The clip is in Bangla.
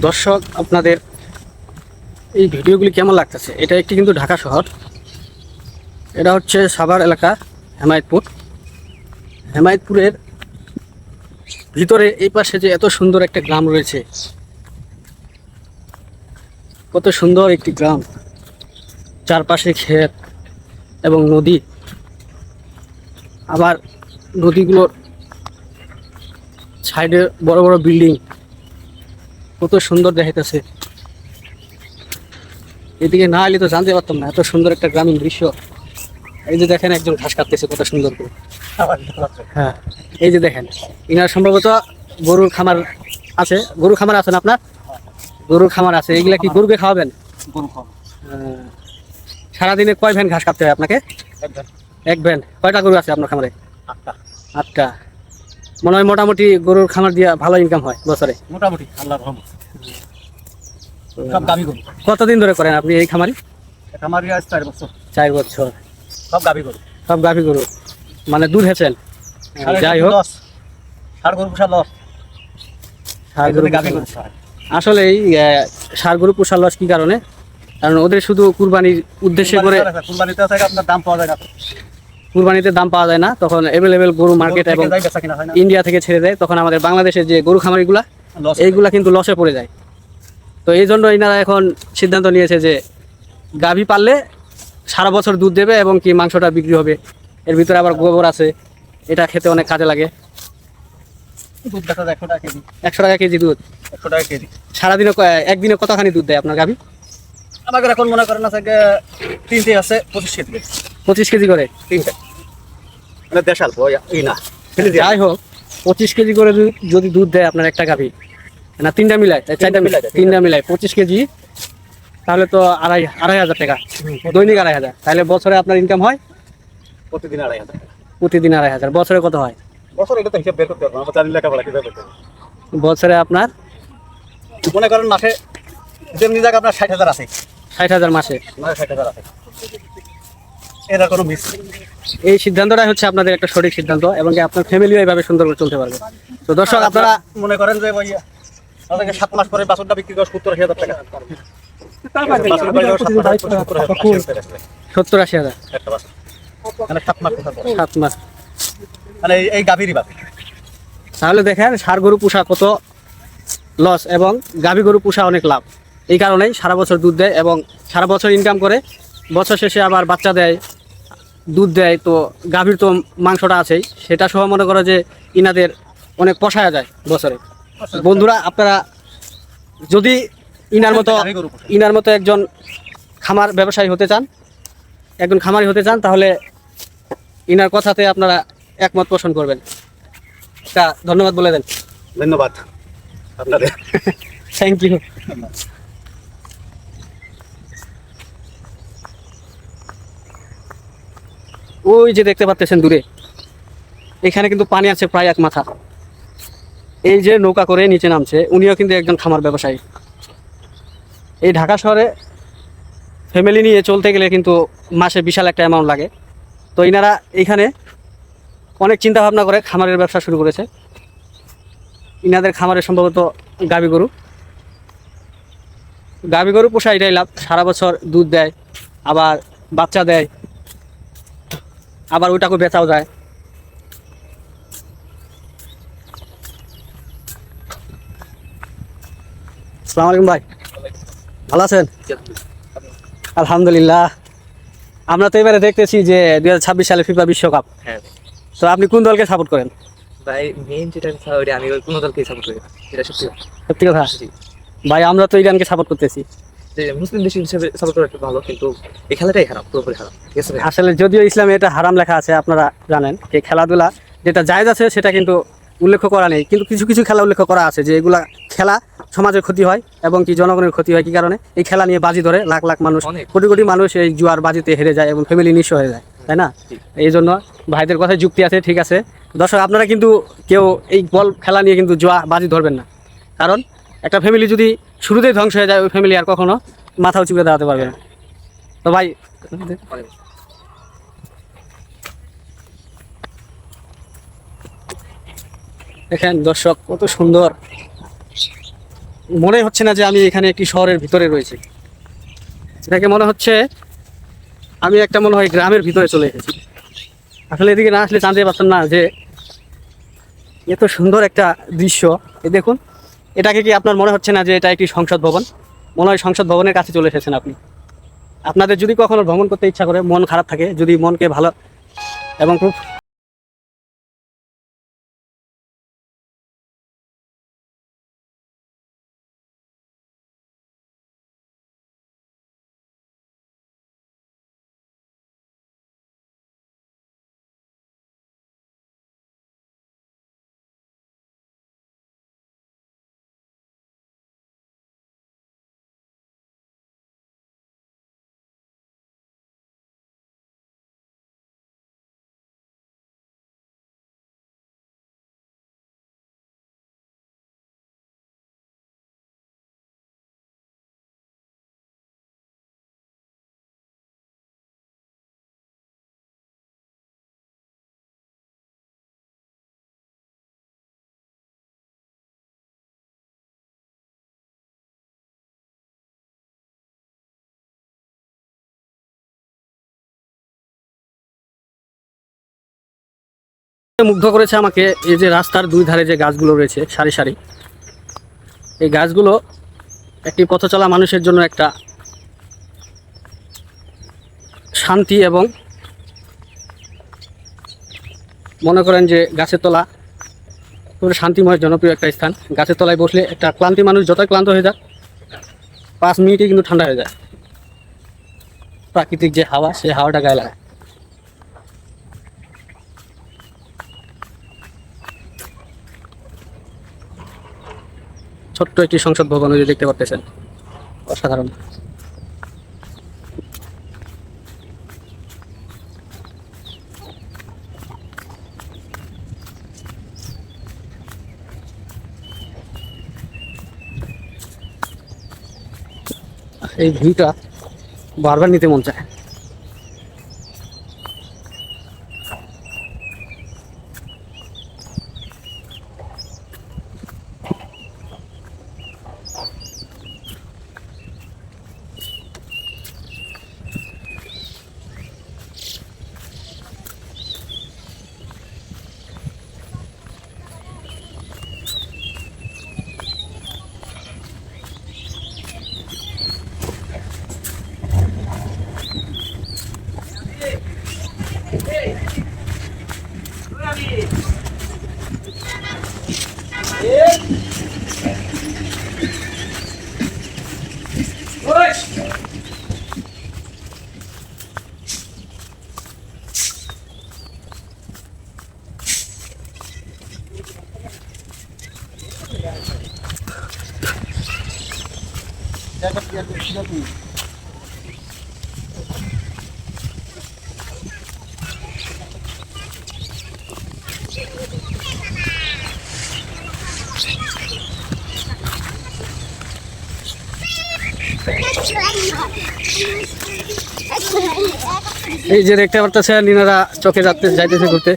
দর্শক, আপনাদের এই ভিডিওগুলি কেমন লাগতেছে? এটা একটি কিন্তু ঢাকা শহর, এটা হচ্ছে সাভার এলাকা, হেমায়েতপুরের ভিতরে এই পাশে যে এত সুন্দর একটা গ্রাম রয়েছে, কত সুন্দর একটি গ্রাম, চারপাশে ক্ষেত এবং নদী, আবার নদীগুলোর সাইডে বড় বড় বিল্ডিং, কত সুন্দর দেখাইতেছে। এদিকে না এলে তো জানতে পারতাম না এত সুন্দর একটা গ্রামীণ দৃশ্য। এই যে দেখেন, একজন ঘাস কাটতেছে কত সুন্দর করে। হ্যাঁ, এই যে দেখেন, ইনার সম্ভবত গরুর খামার আছে। গরুর খামার আছে না আপনার? গরুর খামার আছে। এইগুলা কি গরুকে খাওয়াবেন? সারাদিনে কয় ভ্যান ঘাস কাটতে হয় আপনাকে? এক ভ্যান। কয়টা গরু আছে আপনার খামারে? 8টা। মনে হয় মোটামুটি গরুর খামার দিয়ে ভালো ইনকাম হয় বছরে? মোটামুটি, আল্লাহর রহমত। সব গাভী গরু। কতদিন ধরে করেন আপনি এই খামারি? খামারি আজ 4 বছর। 4 বছর। সব গাভী গরু। সব গাভী গরু, মানে দুধ হেছেন? যাই হোক, ষাড় গরু পোষা লস। আসলে এই ষাড় গরু পোষা লস কি কারণে? কারণ ওদের শুধু কুরবানির উদ্দেশ্যে করে, কুরবানিতে আপনার দাম পাওয়া যায় না, কুরবানিতে দাম পাওয়া যায় না, তখন অ্যাভেলেবেল গরু মার্কেট এবং ইন্ডিয়া থেকে ছেড়ে দেয়, তখন আমাদের বাংলাদেশের যে গরু খামারিগুলা এইগুলা কিন্তু লসে পড়ে যায়। তো এই জন্য এনারা এখন সিদ্ধান্ত নিয়েছে যে গাভী পাললে সারা বছর দুধ দেবে এবং কি মাংসটা বিক্রি হবে। এর ভিতরে আবার গোবর আছে, এটা খেতে অনেক কাজে লাগে। 100 টাকা কেজি দুধ। 100 টাকা কেজি। সারাদিনে একদিনে কতখানি দুধ দেয় আপনার গাভী? আমাদের এখন মনে করেন আছে 3টে আছে 25 কেজি। 25 কেজি করে 3টে, মানে দেশাল এই না। যাই হোক, 25 কেজি করে যদি দুধ দেয় আপনার একটা গাভী, না 3টা মিলায়, 4টা মিলায়, 3টা মিলায় 25 কেজি, তাহলে তো আড়াই হাজার টাকা, দৈনিক 2,500। তাহলে বছরে আপনার ইনকাম হয় প্রতিদিন 2,500 টাকা। প্রতিদিন 2,500। বছরে কত হয়? বছরে এটা তো হিসাব বের করতে পারবো না, আমরা জানি লেখাপড়া কিভাবে করতে হবে। বছরে আপনার মনে করেন মাসে যেমনি জায়গা আপনার 60,000 আছে। 60,000 মাসে? 60,000 আছে, এর কোনো মিস নেই। এই সিদ্ধান্তটাই হচ্ছে আপনাদের একটা সঠিক সিদ্ধান্ত, এবং আপনার ফ্যামিলিও এইভাবে সুন্দর করে চলতে পারবে। তো দর্শক, আপনারা মনে করেন যে ভাইয়া আমাদেরকে 7 মাস পরে বাছুরটা বিক্রি করে 70,000 টাকা। 70-80,000 একটা বাছুর, মানে 7 মাস। 7 মাস, মানে এই গাভীরই বাছুর। তাহলে দেখেন ষাড় গরু পোষা কত লস এবং গাভী গরু পোষা অনেক লাভ। এই কারণেই সারা বছর দুধ দেয় এবং সারা বছর ইনকাম করে, বছর শেষে আবার বাচ্চা দেয়, দুধ দেয়। তো গাভীর তো মাংসটা আছেই, সেটা সহ মনে করো যে ইনাদের অনেক পোষায়া যায় বছরে। বন্ধুরা, আপনারা যদি ইনার মতো একজন খামার ব্যবসায়ী হতে চান, একজন খামারি হতে চান, তাহলে ইনার কথাতে আপনারা একমত পোষণ করবেন। তা ধন্যবাদ বলে দেন। ধন্যবাদ আপনাদের। Thank you. ওই যে দেখতে পাচ্ছেন দূরে, এখানে কিন্তু পানি আছে প্রায় 1 মাথা। এই যে নৌকা করে নিচে নামছে, উনিও কিন্তু একজন খামার ব্যবসায়ী। এই ঢাকা শহরে ফ্যামিলি নিয়ে চলতে গেলে কিন্তু মাসে বিশাল একটা অ্যামাউন্ট লাগে। তো ইনারা এইখানে অনেক চিন্তা ভাবনা করে খামারের ব্যবসা শুরু করেছে। ইনাদের খামারে সম্ভবত গাভী গরু পোষা এটাই লাভ। সারা বছর দুধ দেয়, আবার বাচ্চা দেয়, আবার ওইটাকে বেচাও যায়। আসসালামু আলাইকুম ভাই, ভালো আছেন? আলহামদুলিল্লাহ। আমরা তো এবারে দেখতেছি যে 2026 সালে ফিফা বিশ্বকাপ। হ্যাঁ, তো আপনি কোন দলকে সাপোর্ট করেন? ভাই মেইন যেটা আমি কোনো দলকেই সাপোর্ট করি না, এটা সত্যি কথা ভাই, আমরা তো ইরানকে সাপোর্ট করতেছি। যে মুসলিম দেশ হিসেবে সাপোর্ট করা একটু ভালো, কিন্তু এই খেলাটাই খারাপ, পুরোপুরি খারাপ। ঠিক আছে ভাই? আসলে যদিও ইসলামে এটা হারাম লেখা আছে, আপনারা জানেন, এই খেলাধুলা যেটা জায়েজ আছে সেটা কিন্তু উল্লেখ করা নেই, কিন্তু কিছু কিছু খেলা উল্লেখ করা আছে যে এগুলা খেলা সমাজের ক্ষতি হয় এবং কি জনগণের ক্ষতি হয়। কি কারণে? এই খেলা নিয়ে বাজি ধরে লাখ লাখ মানুষ, কোটি কোটি মানুষ এই জুয়ার বাজিতে হেরে যায় এবং ফ্যামিলি নিঃস্ব হয়ে যায়, তাই না? এই জন্য ভাইদের কথায় যুক্তি আছে, ঠিক আছে। দর্শক, আপনারা কিন্তু কেউ এই বল খেলা নিয়ে কিন্তু জুয়া বাজি ধরবেন না, কারণ একটা ফ্যামিলি যদি শুরুতেই ধ্বংস হয়ে যায়, ওই ফ্যামিলি আর কখনো মাথা উঁচু করে দাঁড়াতে পারবে না। তো ভাই, দেখেন দর্শক, কত সুন্দর মনে হচ্ছে না যে আমি এখানে একটি শহরের ভিতরে রয়েছি। এটাকে মনে হচ্ছে আমি একটা মনে হয় গ্রামের ভিতরে চলে এসেছি। আসলে এদিকে না আসলে জানতে পারতাম না যে এত সুন্দর একটা দৃশ্য। এই দেখুন, এটাকে কি আপনার মনে হচ্ছে না যে এটা একটি সংসদ ভবন? মনে হয় সংসদ ভবনের কাছে চলে এসেছেন আপনি। আপনাদের যদি কখনো ভ্রমণ করতে ইচ্ছা করে, মন খারাপ থাকে, যদি মনকে ভালো এবং খুব মুগ্ধ করেছে আমাকে এই যে রাস্তার দুই ধারে যে গাছগুলো রয়েছে সারি সারি, এই গাছগুলো একটি পথ চলা মানুষের জন্য একটা শান্তি এবং মনে করেন যে গাছের তলা খুব শান্তিময় জনপ্রিয় একটা স্থান। গাছের তলায় বসলে একটা ক্লান্তি মানুষ যতই ক্লান্ত হয়ে যাক 5 মিনিটেই কিন্তু ঠান্ডা হয়ে যায়। প্রাকৃতিক যে হাওয়া, সেই হাওয়াটা গায়ে লাগে। ছোট্ট একটি সংসদ ভবন যে দেখতে পাচ্ছেন, অসাধারণ। এই ভিউটা বারবার নিতে মন চায়। এই যে দেখতে পারতেছেন, নিনারা চোখে যাইতেছে ঘুরতে।